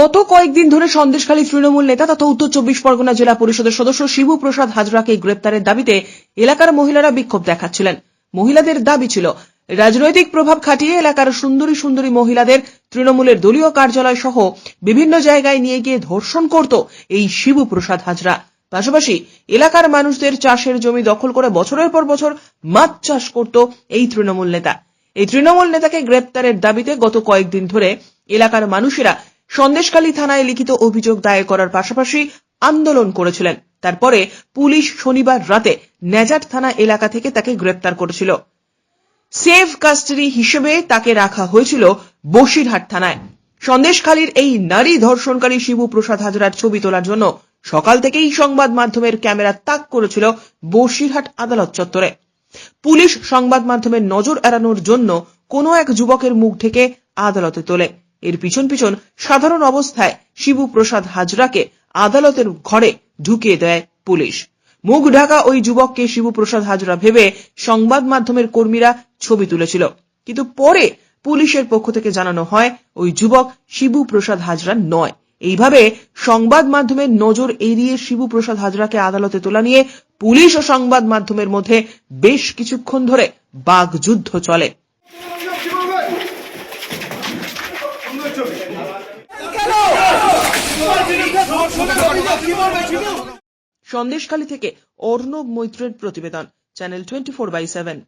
গত কয়েকদিন ধরে সন্দেশখালী তৃণমূল নেতা তথা উত্তর 24 পরগনা জেলা পরিষদের সদস্য শিবু প্রসাদ হাজরাকে গ্রেপ্তারের দাবিতে এলাকার মহিলারা বিক্ষোভ দেখাচ্ছিলেন। মহিলাদের দাবি ছিল রাজনৈতিক প্রভাব খাটিয়ে এলাকার সুন্দরী সুন্দরী মহিলাদের তৃণমূলের দলীয় কার্যালয় সহ বিভিন্ন জায়গায় নিয়ে গিয়ে ধর্ষণ করত এই শিবু প্রসাদ হাজরা। পাশাপাশি এলাকার মানুষদের চাষের জমি দখল করে বছরের পর বছর মাছ চাষ করত এই তৃণমূল নেতা। এই তৃণমূল নেতাকে গ্রেপ্তারের দাবিতে গত কয়েকদিন ধরে এলাকার মানুষেরা সন্দেশখালী থানায় লিখিত অভিযোগ দায়ের করার পাশাপাশি আন্দোলন করেছিলেন। তারপরে পুলিশ শনিবার রাতে নেজাট থানা এলাকা থেকে তাকে গ্রেপ্তার করেছিল। সেফ কাস্টাডি হিসেবে তাকে রাখা হয়েছিল বসিরহাট থানায়। সন্দেশখালীর এই নারী ধর্ষণকারী শিবু প্রসাদ হাজরার ছবি তোলার জন্য সকাল থেকেই সংবাদ মাধ্যমের ক্যামেরা তাক করেছিল বসিরহাট আদালত চত্বরে। পুলিশ সংবাদ মাধ্যমের নজর এড়ানোর জন্য কোনো এক যুবকের মুখ ঢেকে আদালতে তোলে। এর পিছন পিছন সাধারণ অবস্থায় শিবু প্রসাদ হাজরাকে আদালতের ঘরে ঢুকিয়ে দেয় পুলিশ। মুখ ঢাকা ওই যুবককে শিবু প্রসাদ হাজরা ভেবে সংবাদ মাধ্যমের কর্মীরা ছবি তুলেছিল, কিন্তু পরে পুলিশের পক্ষ থেকে জানানো হয় ওই যুবক শিবু প্রসাদ হাজরা নয়। এইভাবে সংবাদ মাধ্যমের নজর এড়িয়ে শিবু প্রসাদ হাজরাকে আদালতে তোলা নিয়ে পুলিশ ও সংবাদ মাধ্যমের মধ্যে বেশ কিছুক্ষণ ধরে বাকযুদ্ধ চলে। সন্দেশখালী থেকে অর্ণব মৈত্রের প্রতিবেদন, চ্যানেল 24/7।